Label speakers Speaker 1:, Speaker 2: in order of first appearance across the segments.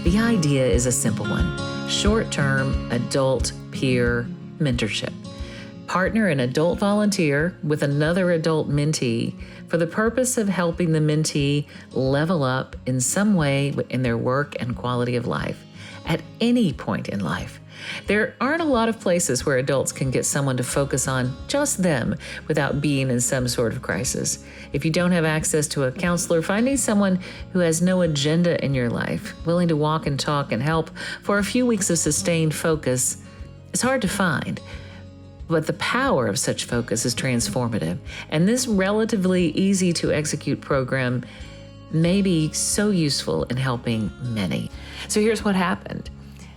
Speaker 1: The idea is a simple one: short-term adult peer mentorship. Partner an adult volunteer with another adult mentee for the purpose of helping the mentee level up in some way in their work and quality of life at any point in life. There aren't a lot of places where adults can get someone to focus on just them without being in some sort of crisis. If you don't have access to a counselor, finding someone who has no agenda in your life, willing to walk and talk and help for a few weeks of sustained focus is hard to find. But the power of such focus is transformative, and this relatively easy to execute program may be so useful in helping many. So here's what happened.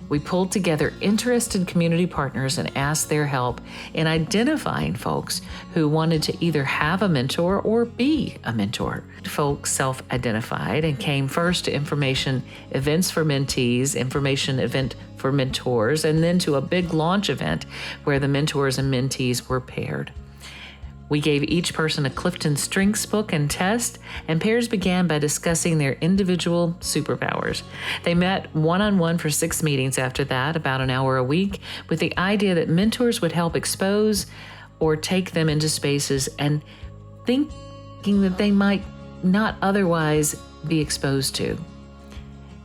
Speaker 1: We pulled together interested community partners and asked their help in identifying folks who wanted to either have a mentor or be a mentor. Folks self-identified and came first to information events for mentees, information event for mentors, and then to a big launch event where the mentors and mentees were paired. We gave each person a Clifton Strengths book and test, and pairs began by discussing their individual superpowers. They met one-on-one for 6 meetings after that, about an hour a week, with the idea that mentors would help expose or take them into spaces and thinking that they might not otherwise be exposed to.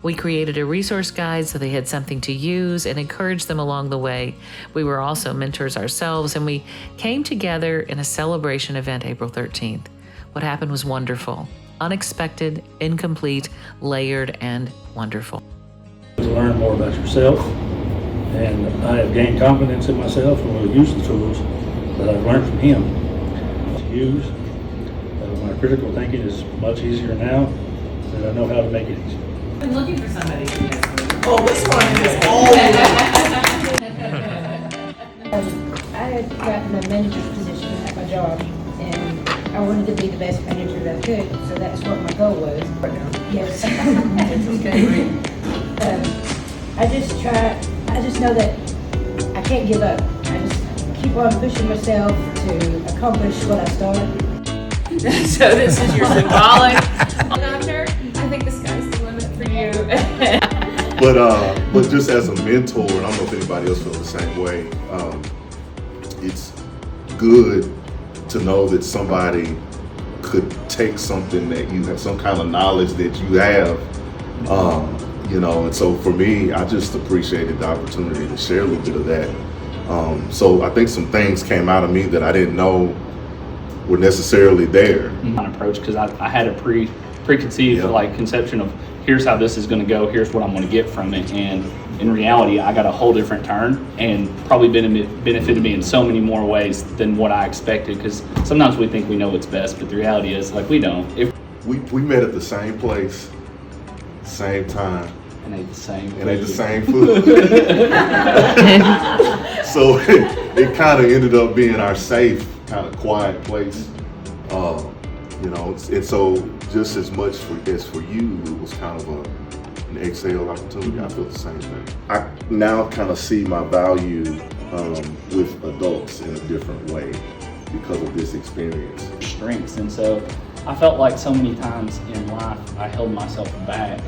Speaker 1: We created a resource guide so they had something to use and encouraged them along the way. We were also mentors ourselves, and we came together in a celebration event April 13th. What happened was wonderful, unexpected, incomplete, layered, and wonderful.
Speaker 2: To learn more about yourself, and I have gained confidence in myself and will use the tools that I've learned from him to use. My critical thinking is much easier now that I know how to make it easy.
Speaker 1: I'm looking for somebody who knows.
Speaker 3: Oh, this one is all
Speaker 4: I had gotten a manager's position at my job, and I wanted to be the best manager that I could, so that's what my goal was. Yes. I just know that I can't give up. I just keep on pushing myself to accomplish what I started.
Speaker 1: So this is your symbolic encounter. I think the sky's the limit for you.
Speaker 5: But just as a mentor, and I don't know if anybody else feels the same way, it's good to know that somebody could take something that you have, some kind of knowledge that you have, and so for me, I just appreciated the opportunity to share a little bit of that. So I think some things came out of me that I didn't know were necessarily there.
Speaker 6: Approach, because I had a preconceived conception of here's how this is going to go, here's what I'm going to get from it, and in reality I got a whole different turn and probably benefited me in so many more ways than what I expected, because sometimes we think we know what's best, but the reality is we don't.
Speaker 5: We met at the same place, same time,
Speaker 6: and ate the same
Speaker 5: food. So it kind of ended up being our safe, kind of quiet place, and so just as much as for you, it was kind of an exhale opportunity. I feel the same thing. I now kind of see my value with adults in a different way because of this experience.
Speaker 6: Strengths, and so I felt like so many times in life I held myself back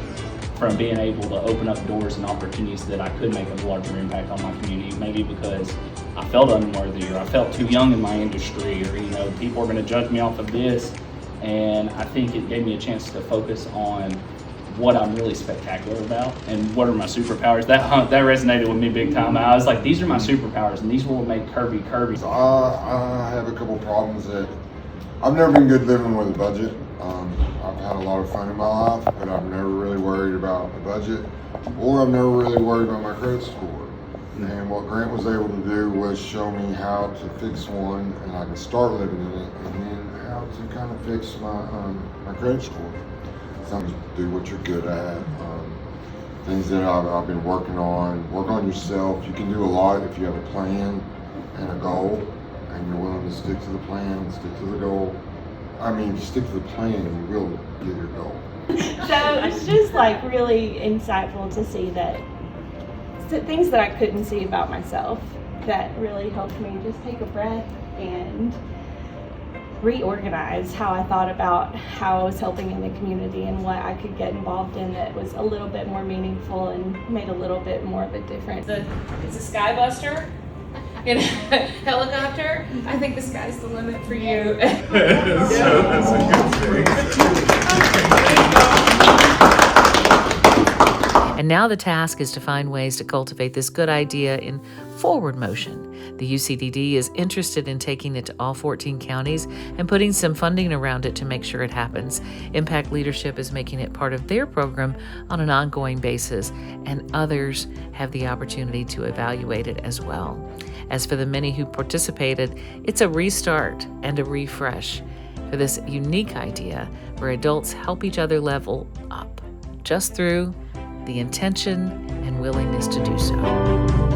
Speaker 6: from being able to open up doors and opportunities that I could make a larger impact on my community, maybe because I felt unworthy, or I felt too young in my industry, or people are going to judge me off of this. And I think it gave me a chance to focus on what I'm really spectacular about and what are my superpowers. That resonated with me big time. I was like, these are my superpowers, and these will make Kirby.
Speaker 7: So I have a couple problems that I've never been good living with a budget. I've had a lot of fun in my life, but I've never really worried about a budget, or I've never really worried about my credit score. And what Grant was able to do was show me how to fix one, and I can start living in it, and then how to kind of fix my credit score. Sometimes do what you're good at. Things that I've been working on. Work on yourself. You can do a lot if you have a plan and a goal, and you're willing to stick to the plan and stick to the goal. Stick to the plan and you will get your goal.
Speaker 8: So it's just really insightful to see that things that I couldn't see about myself that really helped me just take a breath and reorganize how I thought about how I was helping in the community and what I could get involved in that was a little bit more meaningful and made a little bit more of a difference.
Speaker 9: It's a skybuster in a helicopter. I think the sky's the limit for you.
Speaker 1: And now the task is to find ways to cultivate this good idea in forward motion. The UCDD is interested in taking it to all 14 counties and putting some funding around it to make sure it happens. Impact Leadership is making it part of their program on an ongoing basis, and others have the opportunity to evaluate it as well. As for the many who participated, it's a restart and a refresh for this unique idea where adults help each other level up just through the intention and willingness to do so.